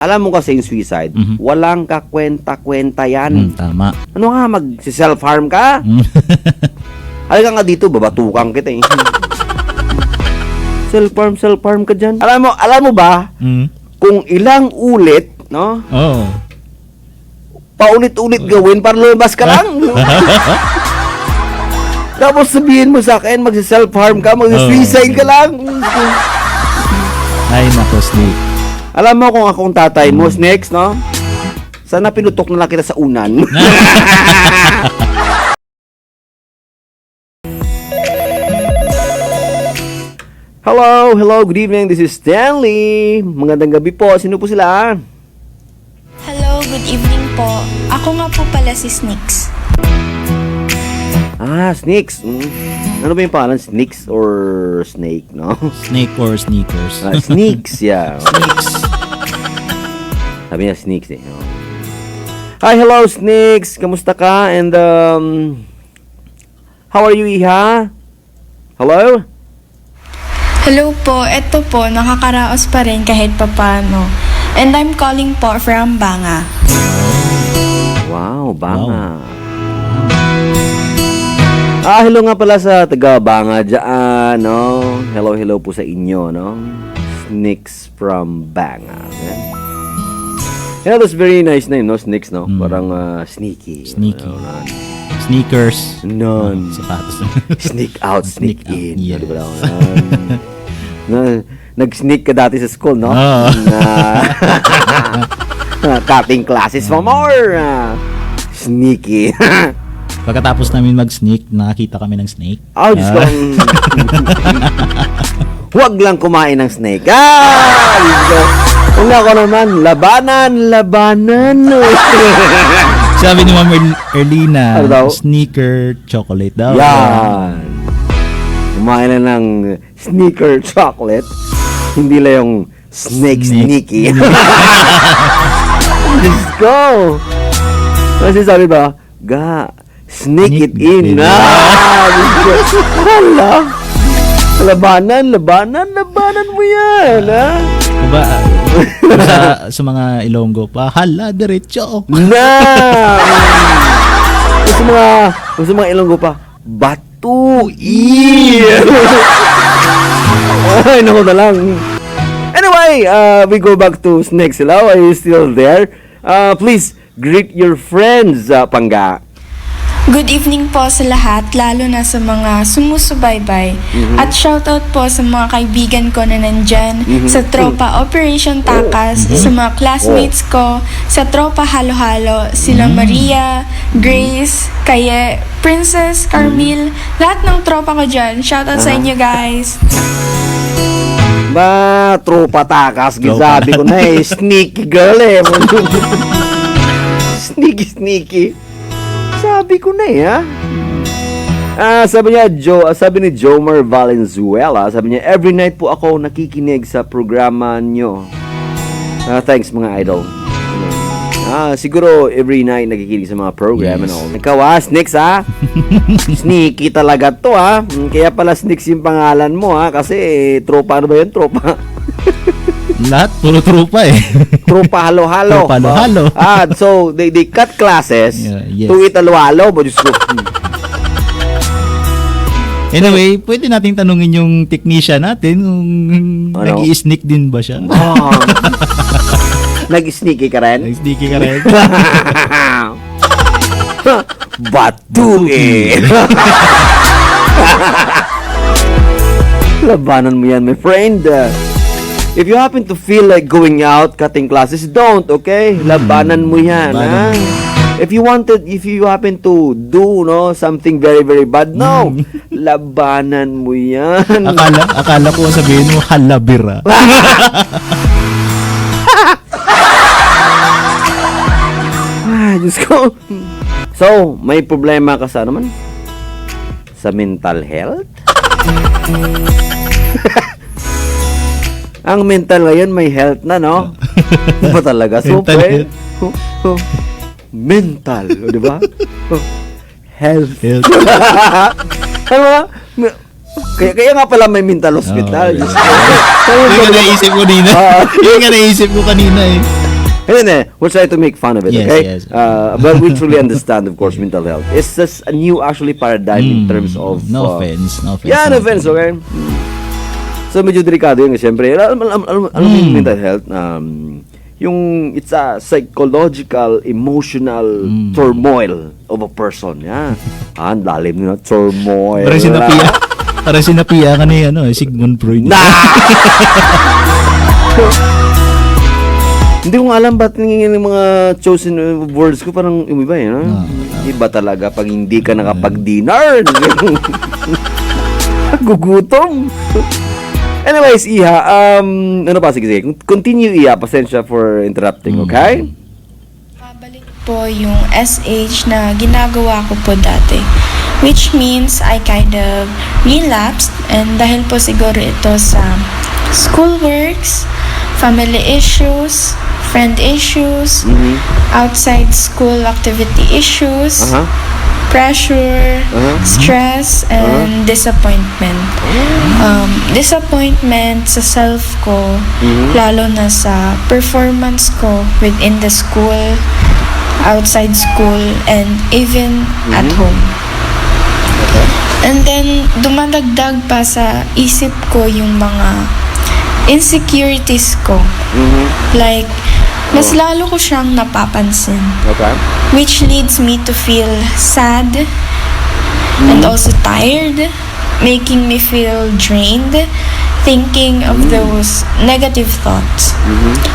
Alam mo kasi yung suicide, walang kakwenta-kwenta yan. Tama. Ano nga, mag-self-harm ka? Halika nga dito, babatukan kita eh. Self-harm ka dyan. Alam mo ba, kung ilang ulit, no? Oh. Paulit-ulit gawin para lumabas ka lang. Tapos sabihin mo sa akin, mag-self-harm ka, mag-suicide ka lang. Ay, nako, Snake. Alam mo kung akong tatay mo, Snakes, no? Sana pinutok na lang kita sa unan. Hello, good evening. This is Stanley. Magandang gabi po. Sino po sila? Hello, good evening po. Ako nga po pala si Sneaks. Snakes. Ano ba yung pangalan? Sneaks or snake, no? Snake or sneakers? Sneaks, yeah. Snakes. Sabi niya Sneaks eh. No? Hi, hello Sneaks. Kamusta ka? And how are you, Iha? Hello? Hello po, eto po, nakakaraos pa rin kahit papano. And I'm calling po from Banga. Wow, Banga. Hello nga pala sa taga Banga dyan, no? Hello po sa inyo, no? Sneaks from Banga. Yeah, that's very nice name, no? Sneaks, no? Parang sneaky. Sneaky. Sneakers. None. Sapatos. Sneak out, sneak Sneak out, in. yes. Diba? Nag-sneak ka dati sa school, no? Cutting classes for more. Sneaky. Pagkatapos namin mag-sneak, nakakita kami ng snake. Oh, Diyos ko. Huwag lang kumain ng snake. Diyos ko. Kung ako naman, labanan. Sabi ni Ma'am Erlina, Ano daw? sneaker chocolate daw. Yan. Kumain na ng sneaker chocolate. Hindi lang yung sneaky. Diyos ko. Kasi sabi ba, sneak it in. Diyos ko. Hala. Labanan mo yan, ha? Diba, sa mga Ilonggo pa, hala, diretso. Sa mga Ilonggo pa, batu. Ay, naku na lang. Anyway, we go back to Snakes. Hello, are you still there? Please, greet your friends, Pangga. Good evening po sa lahat, lalo na sa mga sumusubaybay. At shoutout po sa mga kaibigan ko na nandyan, sa tropa Operation Takas, sa mga classmates ko, sa tropa Halo-Halo, sila Maria, Grace, Kaye, Princess, Carmel, lahat ng tropa ko dyan. Shoutout sa inyo guys. Tropa Takas, sabi ko na eh, sneaky girl eh. Sneaky. Sabi ko na eh, ha? Sabi ni Jomar Valenzuela, sabi niya, every night po ako nakikinig sa programa nyo. Thanks mga idol. Siguro every night nakikinig sa mga program and all. Ikaw Snakes ha? Sneaky talaga to ha? Kaya pala Snakes yung pangalan mo ha? Kasi tropa, ano ba yun? Tropa? Lahat, puro tropa eh. Tropa halo-halo. Tropa halo-halo. So they cut classes yes. to eat halo-halo. But just Anyway, pwede nating tanungin yung technician natin kung nag-i-sneak din ba siya. Nag-sneaky ka rin? Nag-sneaky ka rin. Batu eh. Labanan mo yan, my friend. If you happen to feel like going out, cutting classes, don't, okay? Labanan mo yan, ha? If you happen to do, something very, very bad, no. Labanan mo yan. Akala ko sabihin mo, halabira. Diyos ko. So, may problema ka sa naman? Sa mental health? Ang mental ngayon may health na, no? Ba talaga? Super. Mental, di ba? Health. Ano ba? Kaya nga pala may mental hospital. Yung nga naisip ko kanina. Yung nga naisip ko kanina eh. Hindi. We'll try to make fun of it, Yes, okay? yes. But we truly understand, of course, mental health. It's just a new, actually, paradigm in terms of... No offense. Yeah, no offense, okay? So, medyo delikado yun. Siyempre, alam mo yung mental health, yung it's a psychological, emotional turmoil of a person. Yeah. Ang lalim nyo na, turmoil. Parang sinapiya ka ni Sigmund Freud. Hindi ko nga alam ba't nangingin yung mga chosen words ko parang umiba eh. No? Iba talaga pag hindi ka nakapag-dinner. Gugutom. Anyways, Iha, ano pa? Sige. Continue, Iha. Pasensya for interrupting, okay? Pabalik po yung SH na ginagawa ko po dati. Which means I kind of relapsed and dahil po siguro ito sa schoolworks, family issues, friend issues, outside school activity issues, pressure, stress, and disappointment. Disappointment sa self ko, lalo na sa performance ko within the school, outside school, and even at home. And then, dumadagdag pa sa isip ko yung mga insecurities ko. Like, mas lalo ko siyang napapansin. Okay. Which leads me to feel sad and also tired, making me feel drained, thinking of those negative thoughts.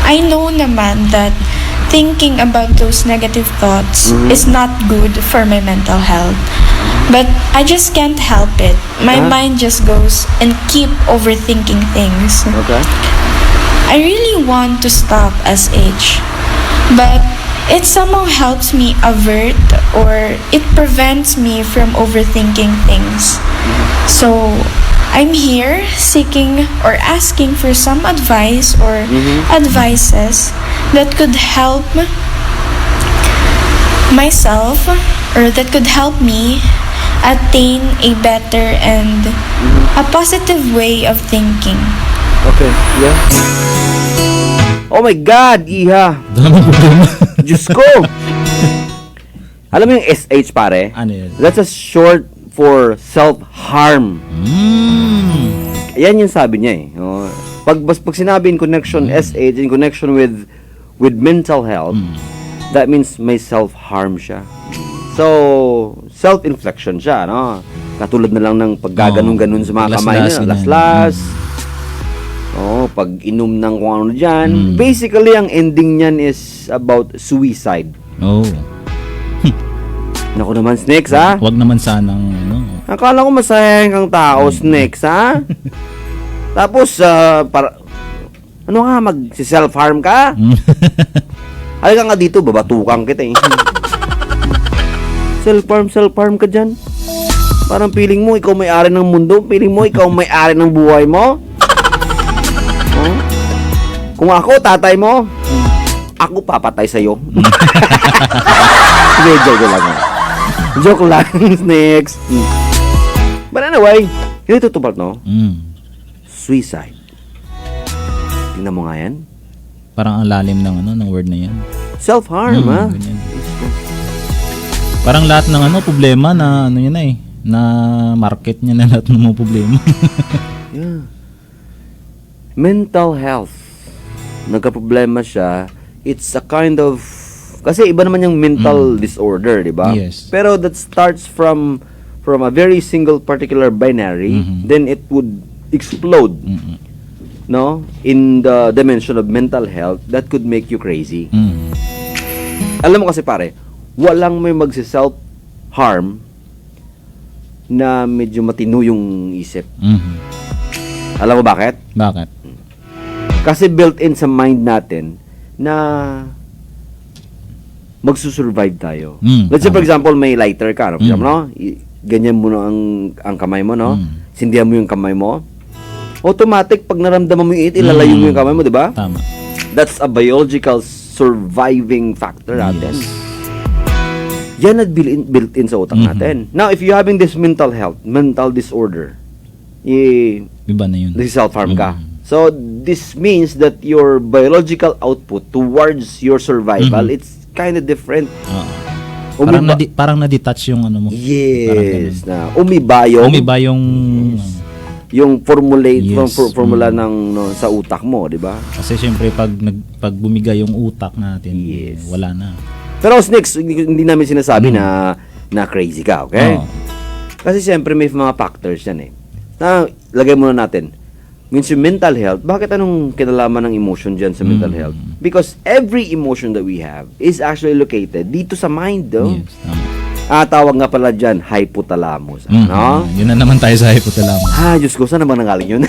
I know naman that thinking about those negative thoughts is not good for my mental health. But I just can't help it. My mind just goes and keep overthinking things. Okay. I really want to stop SH, but it somehow helps me avert or it prevents me from overthinking things. So I'm here seeking or asking for some advice or advices that could help myself or that could help me attain a better and a positive way of thinking. Okay, yeah. Oh my God, Iha. Diyos ko. Alam mo yung SH, pare? Ano yun? That's a short for self-harm. Yan yung sabi niya eh. Oh, pag sinabi in connection, SH, in connection with mental health, that means may self-harm siya. So, self-inflection siya, no? Katulad na lang ng paggaganong-ganon sa mga kamay niya. Laslas. Pag inom ng kung ano dyan. Basically, ang ending niyan is about suicide. Naku naman, Snakes, ha? Wag naman sanang, Akala ko masayang kang tao, Snakes, ha? Tapos, ano nga, mag-self-harm ka? Halika nga dito, babatukan kita, eh. Self-harm ka dyan. Parang feeling mo, ikaw may-ari ng mundo. Feeling mo, ikaw may-ari ng buhay mo. Kung ako, tatay mo, ako papatay sa'yo. Hindi, joke lang. Joke lang, Snakes. But anyway, yun ito part, no? Suicide. Tingnan mo nga yan. Parang ang lalim ng word na yan. Self-harm, ha? Ganyan. Parang lahat ng problema na na market niya na lahat ng mga problema. Yeah. Mental health. Nagka-problema siya. It's a kind of... Kasi iba naman yung mental disorder, di ba? Yes. Pero that starts from a very single particular binary, then it would explode, no? In the dimension of mental health, that could make you crazy. Alam mo kasi pare, walang may magsi-self-harm na medyo matino yung isip. Alam mo bakit? Bakit? Kasi built-in sa mind natin na magsusurvive tayo. Let's say for example, may lighter ka, no? No? Ganyan mo na ang kamay mo, no? Sindihan mo yung kamay mo. Automatic, pag naramdaman mo yung ilalayo mo yung kamay mo, di ba? Tama. That's a biological surviving factor natin. Yan at built-in sa utak natin. Now, if you're having this mental disorder, Iba na yun. self-harm ka. So, this means that your biological output towards your survival, it's kind of different. Parang na-detach yung ano mo. Yes. Na umiba yung formula ng sa utak mo, di ba? Kasi syempre pag bumigay yung utak natin, wala na. Pero Snakes, hindi namin sinasabi na crazy ka, okay? Kasi syempre may mga factors yan eh. Na, lagay muna natin. Means yung mental health, bakit anong kinalaman ng emotion dyan sa mental health? Because every emotion that we have is actually located dito sa mind, though. Yes, tama. Tawag nga pala dyan, hypothalamus. No? Yun na naman tayo sa hypothalamus. Diyos ko, saan naman nangaling yun?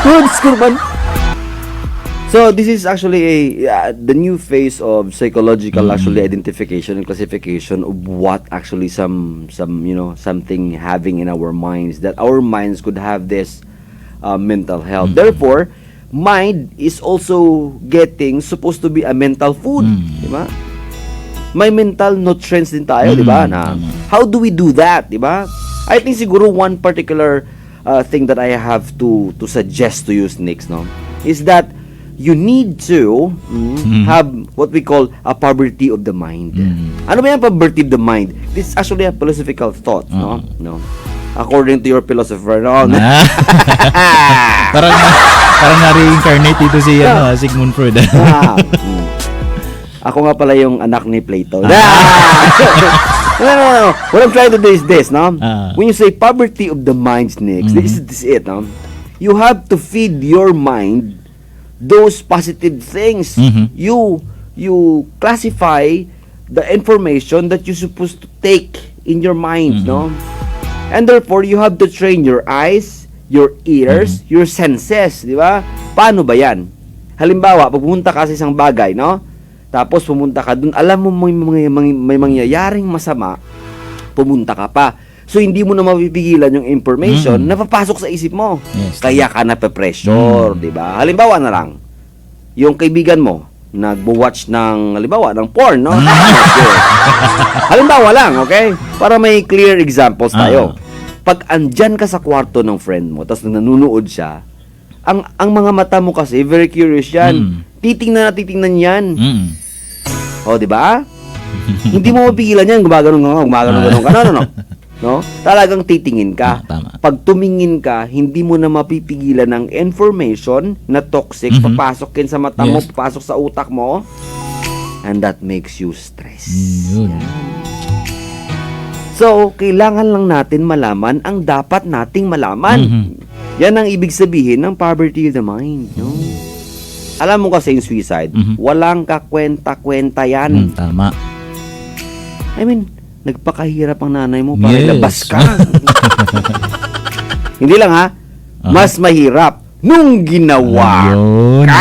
Diyos ko naman. So, this is actually the new phase of psychological actually identification and classification of what actually something having in our minds, that our minds could have this mental health. Therefore, mind is also supposed to be a mental food, di ba? May mental nutrients din tayo, di ba? How do we do that, di ba? I think siguro one particular thing that I have to suggest to you, Snakes, no, is that you need to have what we call a poverty of the mind. Ano ba yung poverty of the mind? This is actually a philosophical thought, no? According to your philosopher, no? parang na-reincarnate dito si Sigmund Freud. Ako nga pala yung anak ni Plato. No. What I'm trying to do is this, no? When you say poverty of the mind, Snakes, this is it, no? You have to feed your mind those positive things. You classify the information that you're supposed to take in your mind, no? And therefore, you have to train your eyes, your ears, your senses, di ba? Paano ba yan? Halimbawa, pag pumunta ka sa isang bagay, no? Tapos pumunta ka dun, alam mo may mangyayaring masama, pumunta ka pa. So, hindi mo na mapipigilan yung information na papasok sa isip mo. Yes, Kaya ka nape-pressure, di ba? Halimbawa na lang, yung kaibigan mo, nagbo-watch ng, halimbawa, ng porn, no? Halimbawa lang, okay? Para may clear examples tayo. Pag andyan ka sa kwarto ng friend mo, tapos nanonood siya, ang mga mata mo kasi, very curious yan. Titingnan yan. O, di ba? Hindi mo mapigilan yan, gumagano'n ka. No? Talagang titingin ka. Tama. Pag tumingin ka, hindi mo na mapipigilan ang information na toxic, papasok yan sa mata mo, papasok sa utak mo, and that makes you stress. Yun. So, kailangan lang natin malaman ang dapat nating malaman. Yan ang ibig sabihin ng poverty of the mind. No? Alam mo kasi yung suicide, walang kakwenta-kwenta yan. Tama. I mean, nagpakahirap ang nanay mo para ilabas ka. Hindi lang ha, mas mahirap nung ginawa ka.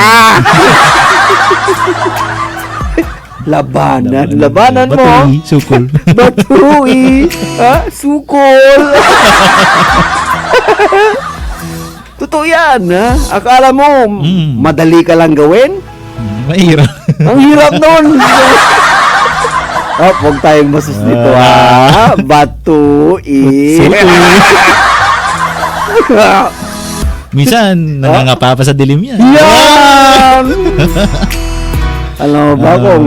Labanan mo. Batui, sukol. Batui. Sukol. Totoo yan, ha? Akala mo, madali ka lang gawin? Mahirap. Ang hirap nun. Huwag tayong masus nito, ha? Batui. Minsan, nangangapa pa sa dilim yan. Yan! Alam mo ba kung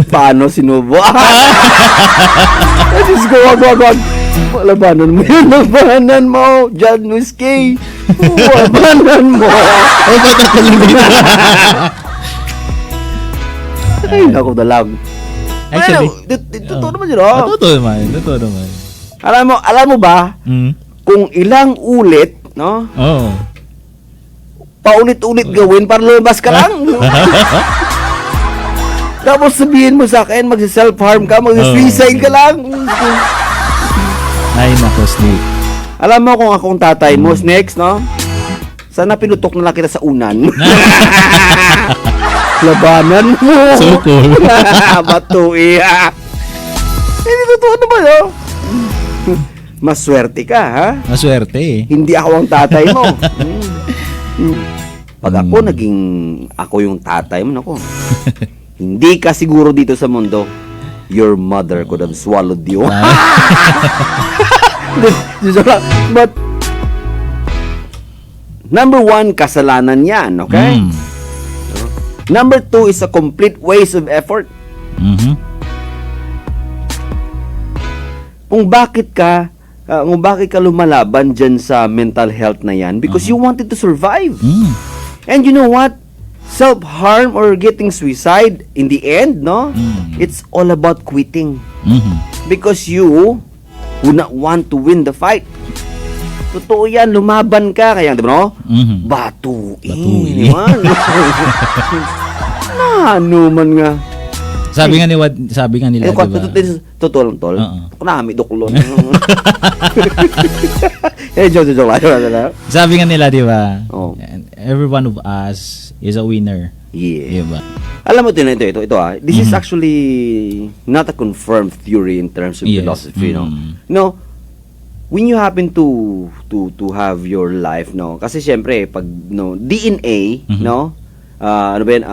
paano sinubo? Diyos ko, wag. Labanan mo yun. Labanan mo. John Whiskey. Labanan mo. Ay, ba't ako lang dito? Ay, ako na lang. Actually, totoo naman yun, oh. Totoo naman. Alam mo ba, kung ilang ulit, no? Oo. Paulit-ulit gawin para lumabas ka lang. Tapos sabihin mo sa akin, magsi-self-harm ka, magsi-suicide ka lang. Ay, nako, Snake. Alam mo kung akong tatay mo, Snakes, no? Sana pinutok na lang kita sa unan. Labanan mo. So cool. Batui. Hindi totoo naman, oh. Maswerte ka, ha? Maswerte eh. Hindi ako ang tatay mo. Pag ako yung tatay mo, nako. Hindi ka siguro dito sa mundo. Your mother could have swallowed you. But number 1, kasalanan yan, okay? Number 2 is a complete waste of effort. Mhm. Kung bakit ka lumalaban dyan sa mental health na yan, because you wanted to survive. And you know what? Self-harm or getting suicide, in the end, no? It's all about quitting. Because you would not want to win the fight. Totoo yan, lumaban ka. Kaya, di ba, no? Batuin. Di ba? Ano man nga. Sabi nga nila, di ba? Totoo lang, tol. Oo. Kunami, duklon. Joke lang. Sabi nga nila, di ba? Oh. Every one of us is a winner. Yeah. Di ba? Alam mo ito. This is actually not a confirmed theory in terms of Yes. philosophy, no? No, when you happen to have your life, no? Kasi syempre, pag no DNA, no? Ano ba yan?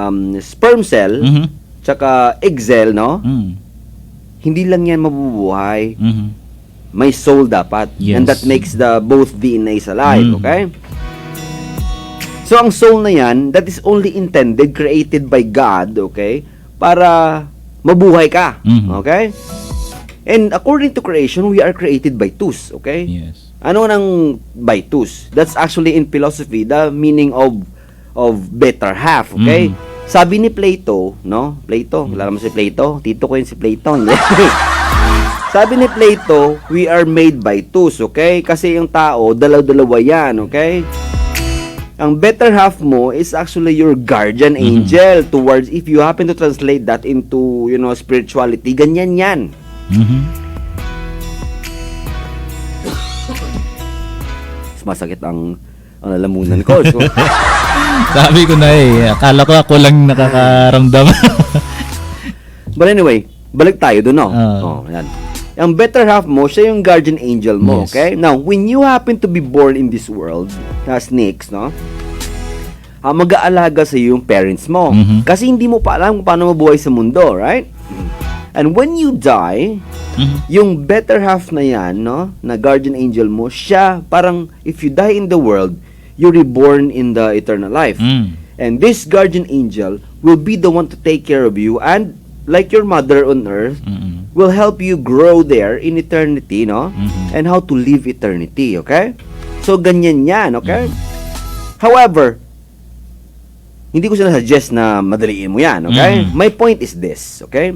Sperm cell, tsaka egg cell, no? Hindi lang yan mabubuhay. May soul dapat. Yes. And that makes the both DNAs alive, okay? So, ang soul na yan, that is only intended, created by God, okay? Para mabuhay ka, okay? And according to creation, we are created by tus, okay? Yes. Ano nang by tus? That's actually in philosophy, the meaning of better half, okay? Sabi ni Plato, no? Plato, kilala mo si Plato? Tito ko yun si Plato, hindi? Sabi ni Plato, we are made by tus, okay? Kasi yung tao, dalaw-dalawa yan, okay? Ang better half mo is actually your guardian angel towards, if you happen to translate that into, spirituality, ganyan yan. Masakit ang lalamunan ko. So, Sabi ko na akala ko ako lang nakakaramdam. but anyway, balik tayo doon, no? Yan. Ang better half mo, siya yung guardian angel mo, Yes. okay? Now, when you happen to be born in this world, snakes, no? Mag-aalaga sa iyo yung parents mo. Kasi hindi mo pa alam kung paano mabuhay sa mundo, right? And when you die, yung better half na yan, no? Na guardian angel mo, siya, parang, if you die in the world, you're reborn in the eternal life. And this guardian angel will be the one to take care of you, and like your mother on earth, will help you grow there in eternity, no? And how to live eternity, okay? So, ganyan yan, okay? However, hindi ko sinasuggest na madaliin mo yan, okay? My point is this, okay?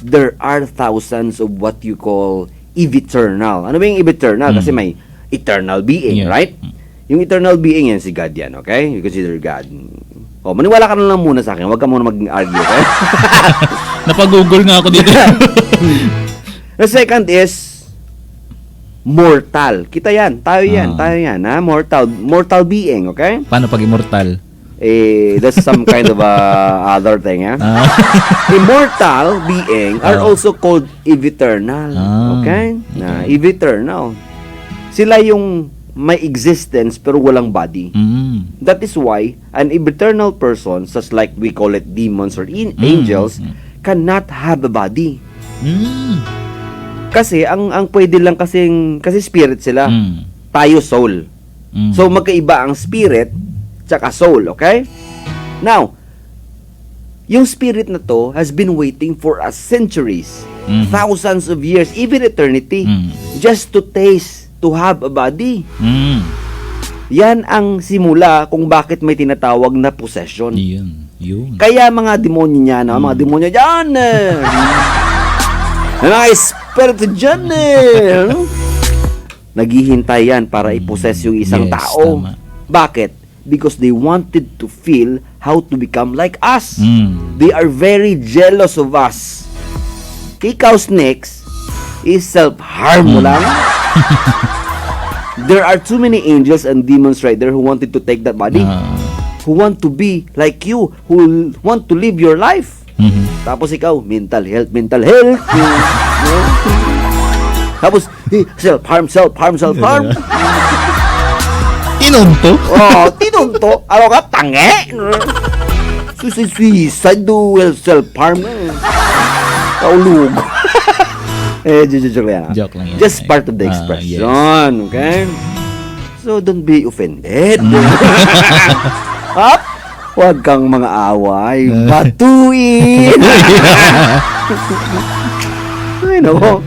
There are thousands of what you call eviternal. Ano ba yung eviternal? Kasi may eternal being, Yeah. right? Yung eternal being yan, si God yan, okay? You consider God. O, maniwala ka na lang muna sa akin. Huwag ka muna mag-argue, okay? Napag-google nga ako dito. The second is mortal. Kita yan. Tayo yan. Ha? Mortal being, okay? Paano pag immortal? That's some kind of other thing, ha? Immortal being are also called eviternal. Okay? Eviternal. Sila yung may existence pero walang body. That is why an eviternal person, such like we call it demons or angels, cannot have a body. Kasi ang pwede lang kasi spirit sila. Tayo soul. So magkaiba ang spirit tsaka soul, okay? Now, yung spirit na to has been waiting for us centuries, thousands of years, even eternity, just to taste, to have a body. Yan ang simula kung bakit may tinatawag na possession. Yun. Kaya mga demonyo niya, no? Mga demonyo dyan, mga espiritu dyan, no? Naghihintay yan para i-possess yung isang Yes, tao. tama. Bakit? Because they wanted to feel how to become like us. They are very jealous of us. Ikaw, snakes, is self-harm mo lang. There are too many angels and demons right there who wanted to take that body. Who want to be like you. Who want to live your life. Tapos ikaw, mental health. Tapos, self-harm. Tinunto? Tinunto. Ano ka? Tange? Suicide, duel, self-harm. Kaulog. Joke lang yan. Joke lang yan. Just part of the expression. Yes. Okay? So, don't be offended. Up! Huwag kang mga away. Batuin! Ay, no.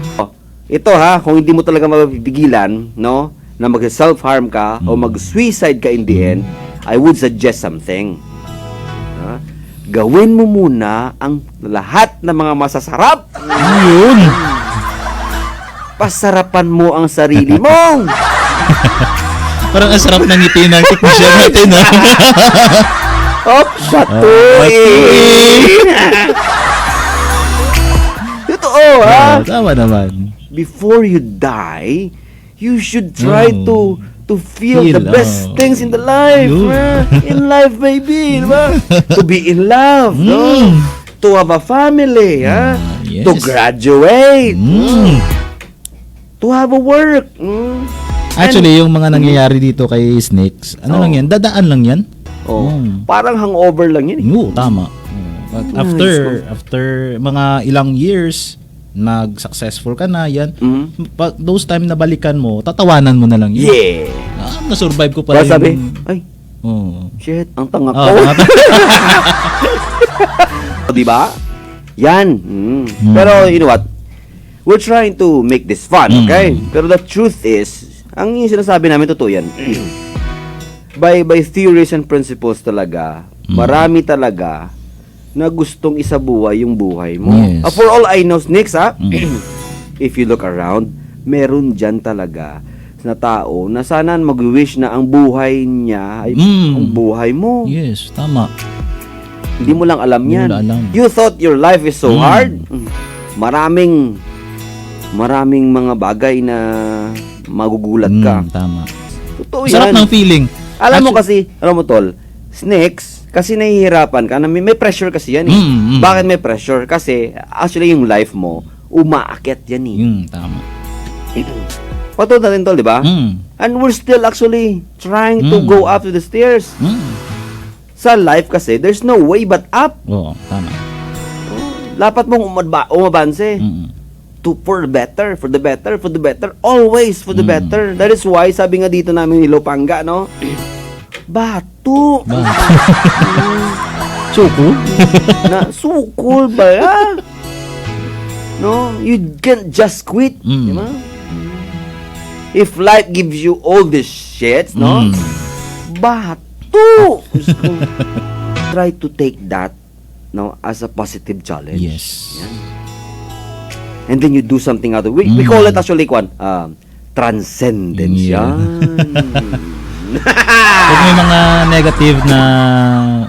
Ito ha, kung hindi mo talaga mapipigilan, no, na mag-self-harm ka o mag-suicide ka in the end, I would suggest something. Ha? Gawin mo muna ang lahat ng mga masasarap. Yun. Pasarapan mo ang sarili mo. Parang ang sarap ng ngiti ng technician natin, ha? Batuin! Totoo, ha? Tama naman. Before you die, you should try to feel the Feel, best things in the life. Yun. In life, baby. Diba? To be in love. No? To have a family. Yes. To graduate. Mm. To have a work. Actually, yung mga nangyayari dito kay Snakes, ano lang yan? Dadaan lang yan. Parang hangover lang yun. Oo, tama. But after mga ilang years, nag-successful ka na, yan. Pag those time na balikan mo, tatawanan mo na lang yun. Yeah. Na-survive ko pala Kaya sabi, yung... ay, Oh. shit, ang tanga ko. Oh, Diba? Yan. Pero, you know what? We're trying to make this fun, okay? Pero the truth is, ang yung sinasabi namin, totoo yan. by theories and principles talaga, marami talaga na gustong isabuhay yung buhay mo. Yes. For all I know, Snakes, if you look around, meron dyan talaga na tao na sana mag-wish na ang buhay niya ay ang buhay mo. Yes, tama. Hindi mo lang alam Hindi yan. mo lang alam. You thought your life is so hard. Maraming mga bagay na magugulat ka. Tama. Totoo Sarap yan. ng feeling. Alam mo tol, Snakes, kasi nahihirapan ka, na may pressure kasi yan eh. Bakit may pressure? Kasi actually yung life mo, umaakyat yan eh. Tama. Patod natin tol, di ba? And we're still actually trying to go up to the stairs. Sa life kasi, there's no way but up. Oo, tama. Lapat mong umabanse. For the better, always for the better. That is why, sabi nga dito namin ni Lopanga, no? Bato. Sukul? Sukul ba yan? No? You can't just quit. Di ba? If life gives you all this shit, no? Bato. Try to take that, no, as a positive challenge. Yes. Yan. And then you do something out of it. We call it actually transcendence. Yeah. Yan. Pag may mga negative na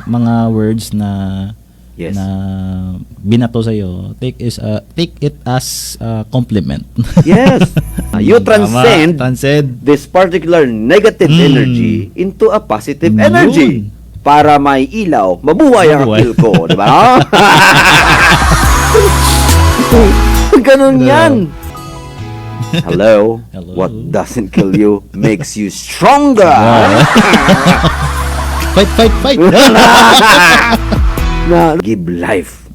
mga words na Yes. na binato sa iyo, take it as a compliment. Yes. You transcend Transcend. this particular negative energy into a positive energy para may ilaw, mabuhay ang appeal ko, di ba? Ganun yan. Hello. Hello. What doesn't kill you makes you stronger. Fight. Na give life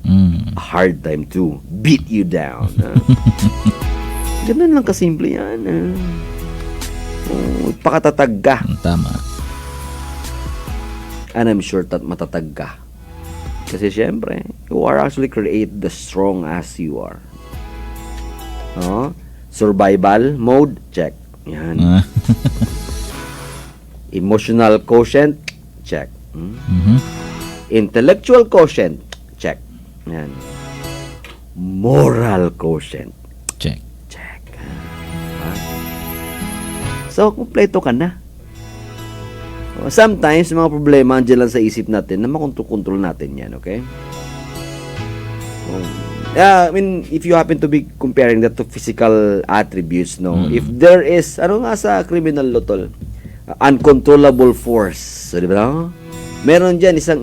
a hard time to beat you down. Ganun lang kasimple yan. Pakatatag ka. Tama. And I'm sure that matatag ka. Kasi syempre, you are actually created the strong as you are. Survival mode, check. Yan. Emotional quotient, check. Intellectual quotient, check. Yan. Moral quotient, Check. check. So, kumpleto ka na. Sometimes, mga problema andyan lang sa isip natin na makontrol natin yan, okay? I mean, if you happen to be comparing that to physical attributes, no? If there is, ano nga sa criminal law, tol? Uncontrollable force. So, di ba? Meron dyan, isang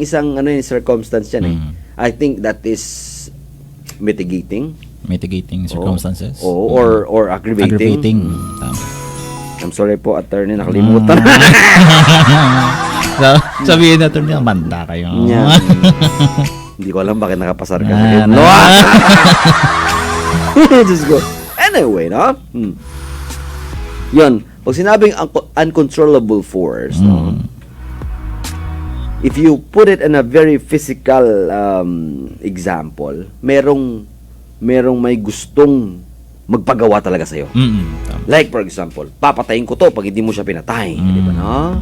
circumstance dyan, eh. I think that is mitigating. Mitigating circumstances. Or aggravating. Aggravating. Tama. I'm sorry po, attorney, nakalimutan. So, sabihin natin niya, manda kayo. Yan. Hindi ko alam bakit nakapasar ka. No. Just go. Anyway, no? Yun, pag sinabing uncontrollable force, no? If you put it in a very physical example, merong may gustong magpagawa talaga sa'yo. Tama. Like, for example, papatayin ko to pag hindi mo siya pinatay. Di ba, no?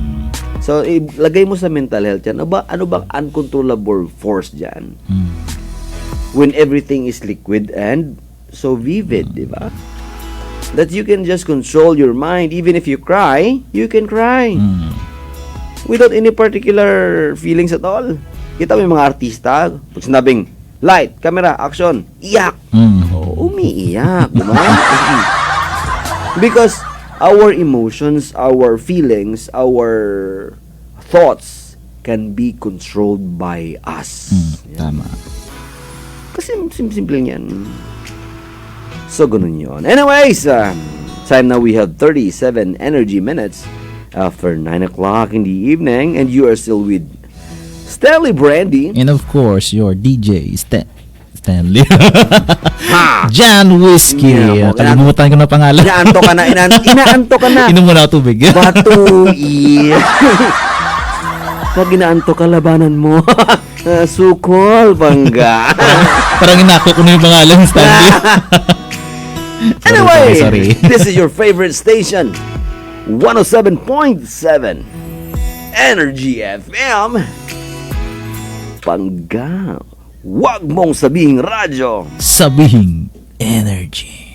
So, ilagay mo sa mental health yan. Ano bang uncontrollable force dyan? When everything is liquid and so vivid, di ba? That you can just control your mind. Even if you cry, you can cry. Without any particular feelings at all. Kita mo yung mga artista, pag sinabing, light, camera, action, iyak. Umiiyak, di ba? Because our emotions, our feelings, our thoughts can be controlled by us. Tama. Kasi simple yan. So, ganun yun. Anyways, time now we have 37 energy minutes after 9 o'clock in the evening, and you are still with Stanley Brandy. And of course, your DJ, Stanley. Jan Whiskey. Yeah, Kalimutan ko na pangalan. Inaanto ka na. Inaanto ka na. Inom mo na ako tubig. Batui. Pag inaanto ka, labanan mo. Sukol, bangga. Parang inako ko na yung pangalan, Stanley. Anyway, sorry. this is your favorite station, 107.7 Energy FM. Pangga. Wag mong sabihing radyo. Sabihing energy.